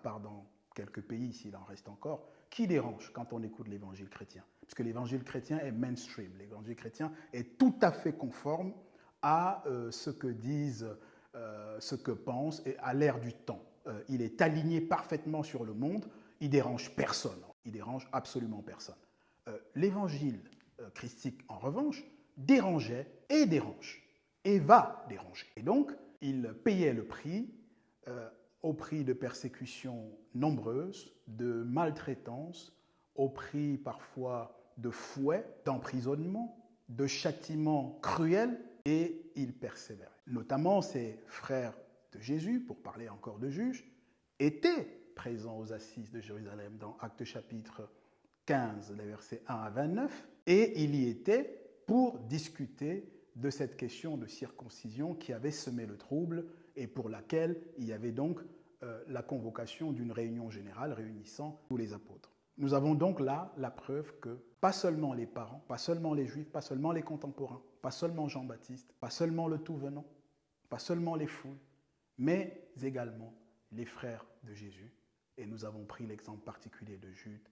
part dans quelques pays, s'il en reste encore, qui dérange quand on écoute l'évangile chrétien. Parce que l'évangile chrétien est mainstream, l'évangile chrétien est tout à fait conforme à ce que disent, ce que pensent et à l'ère du temps. Il est aligné parfaitement sur le monde, il dérange personne, il dérange absolument personne. L'évangile christique, en revanche, dérangeait et dérange, et va déranger. Et donc, il payait le prix, au prix de persécutions nombreuses, de maltraitance, au prix parfois de fouets, d'emprisonnement, de châtiments cruels, et il persévérait. Notamment ses frères de Jésus, pour parler encore de juges, étaient présents aux assises de Jérusalem dans Actes chapitre 15, les versets 1 à 29, et il y était pour discuter de cette question de circoncision qui avait semé le trouble et pour laquelle il y avait donc la convocation d'une réunion générale réunissant tous les apôtres. Nous avons donc là la preuve que pas seulement les parents, pas seulement les juifs, pas seulement les contemporains, pas seulement Jean-Baptiste, pas seulement le tout venant, pas seulement les foules, mais également les frères de Jésus, et nous avons pris l'exemple particulier de Jude,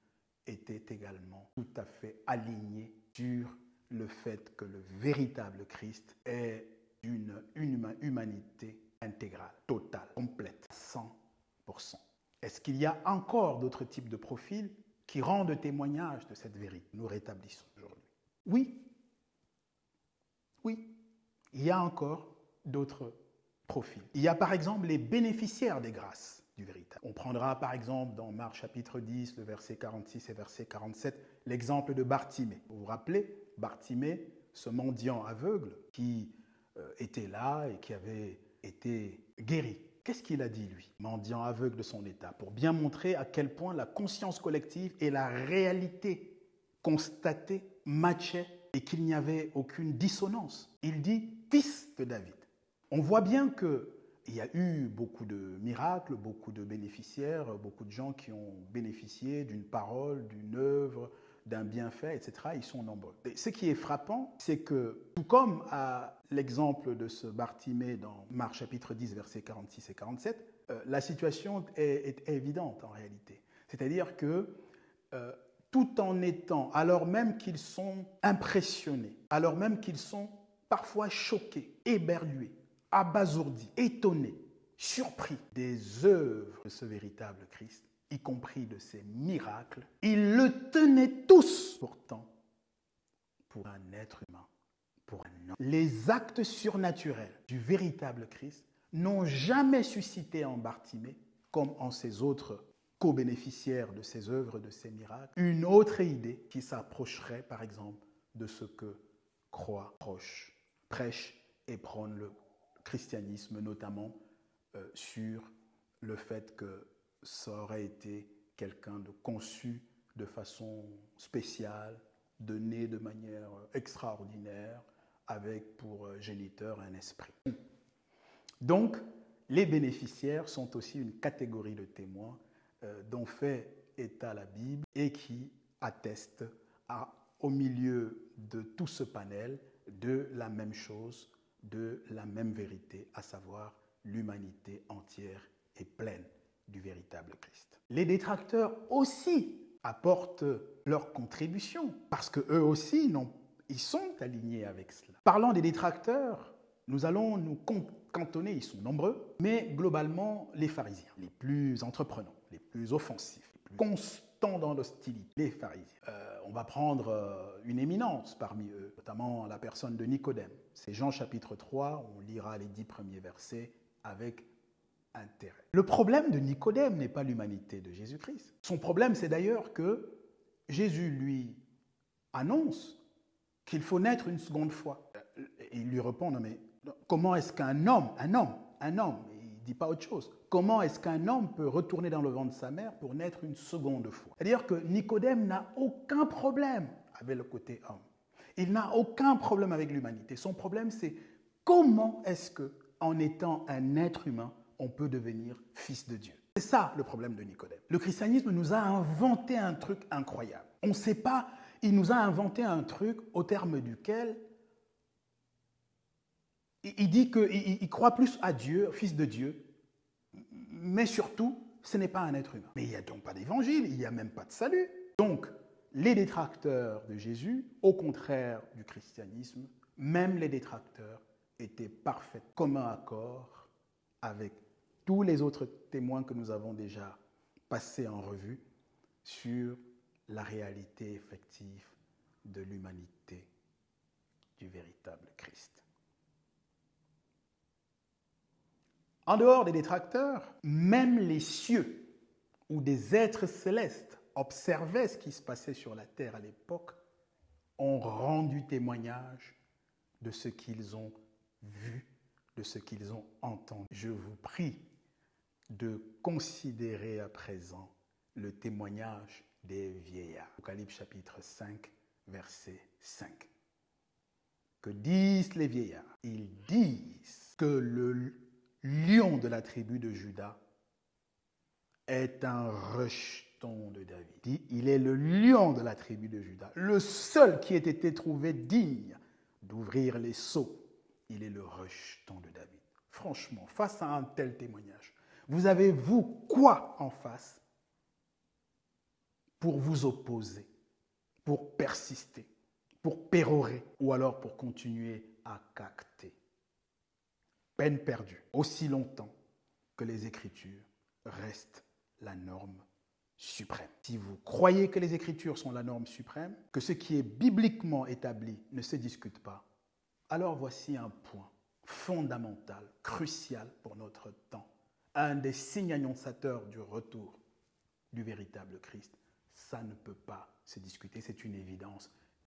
étaient également tout à fait alignés sur le fait que le véritable Christ est d'une humanité intégrale, totale, complète, 100%. Est-ce qu'il y a encore d'autres types de profils qui rendent témoignage de cette vérité? Nous rétablissons aujourd'hui. Oui. Oui. Il y a encore d'autres profils. Il y a par exemple les bénéficiaires des grâces du véritable. On prendra par exemple dans Marc chapitre 10, le verset 46 et verset 47, l'exemple de Bartimée. Vous vous rappelez, Bartimée, ce mendiant aveugle qui était là et qui avait été guéri. Qu'est-ce qu'il a dit, lui, mendiant aveugle de son état, pour bien montrer à quel point la conscience collective et la réalité constatée matchaient et qu'il n'y avait aucune dissonance. Il dit « fils de David ». On voit bien qu'il y a eu beaucoup de miracles, beaucoup de bénéficiaires, beaucoup de gens qui ont bénéficié d'une parole, d'une œuvre, d'un bienfait, etc. Ils sont nombreux. Et ce qui est frappant, c'est que, tout comme à l'exemple de ce Bartimée dans Marc chapitre 10, versets 46 et 47, la situation est évidente en réalité. C'est-à-dire que tout en étant, alors même qu'ils sont impressionnés, alors même qu'ils sont parfois choqués, éberlués, abasourdis, étonnés, surpris des œuvres de ce véritable Christ, y compris de ses miracles, ils le tenaient tous pourtant pour un être humain, pour un homme. Les actes surnaturels du véritable Christ n'ont jamais suscité en Bartimée, comme en ses autres co-bénéficiaires de ses œuvres, de ses miracles, une autre idée qui s'approcherait par exemple de ce que croit, prêche et prône le christianisme, notamment sur le fait que ça aurait été quelqu'un de conçu de façon spéciale, de né de manière extraordinaire, avec pour géniteur un esprit. Donc, les bénéficiaires sont aussi une catégorie de témoins dont fait état la Bible et qui attestent au milieu de tout ce panel de la même chose, de la même vérité, à savoir l'humanité entière et pleine du véritable Christ. Les détracteurs aussi apportent leur contribution, parce qu'eux aussi, ils sont alignés avec cela. Parlant des détracteurs, nous allons nous cantonner, ils sont nombreux, mais globalement, les pharisiens, les plus entreprenants, les plus offensifs, les plus constants dans l'hostilité, les pharisiens. On va prendre une éminence parmi eux, notamment la personne de Nicodème. C'est Jean chapitre 3, on lira les 10 premiers versets avec intérêt. Le problème de Nicodème n'est pas l'humanité de Jésus-Christ. Son problème, c'est d'ailleurs que Jésus lui annonce qu'il faut naître une seconde fois. Et il lui répond, non mais comment est-ce qu'un homme, il ne dit pas autre chose, comment est-ce qu'un homme peut retourner dans le ventre de sa mère pour naître une seconde fois? C'est-à-dire que Nicodème n'a aucun problème avec le côté homme. Il n'a aucun problème avec l'humanité. Son problème, c'est comment est-ce que, en étant un être humain, on peut devenir fils de Dieu. C'est ça le problème de Nicodème. Le christianisme nous a inventé un truc incroyable. On ne sait pas, il nous a inventé un truc au terme duquel il dit qu'il croit plus à Dieu, fils de Dieu, mais surtout ce n'est pas un être humain. Mais il n'y a donc pas d'évangile, il n'y a même pas de salut. Donc, les détracteurs de Jésus, au contraire du christianisme, même les détracteurs étaient parfaits, commun accord avec tous les autres témoins que nous avons déjà passés en revue sur la réalité effective de l'humanité du véritable Christ. En dehors des détracteurs, même les cieux, où des êtres célestes observaient ce qui se passait sur la terre à l'époque, ont rendu témoignage de ce qu'ils ont vu, de ce qu'ils ont entendu. Je vous prie de considérer à présent le témoignage des vieillards. Apocalypse chapitre 5, verset 5. Que disent les vieillards? Ils disent que le lion de la tribu de Juda est un rejeton de David. Il est le lion de la tribu de Juda, le seul qui ait été trouvé digne d'ouvrir les sceaux. Il est le rejeton de David. Franchement, face à un tel témoignage, vous avez, vous, quoi en face pour vous opposer, pour persister, pour pérorer ou alors pour continuer à cacter? Peine perdue, aussi longtemps que les Écritures restent la norme suprême. Si vous croyez que les Écritures sont la norme suprême, que ce qui est bibliquement établi ne se discute pas, alors voici un point fondamental, crucial pour notre temps, un des signes annonciateurs du retour du véritable Christ. Ça ne peut pas se discuter, c'est une évidence.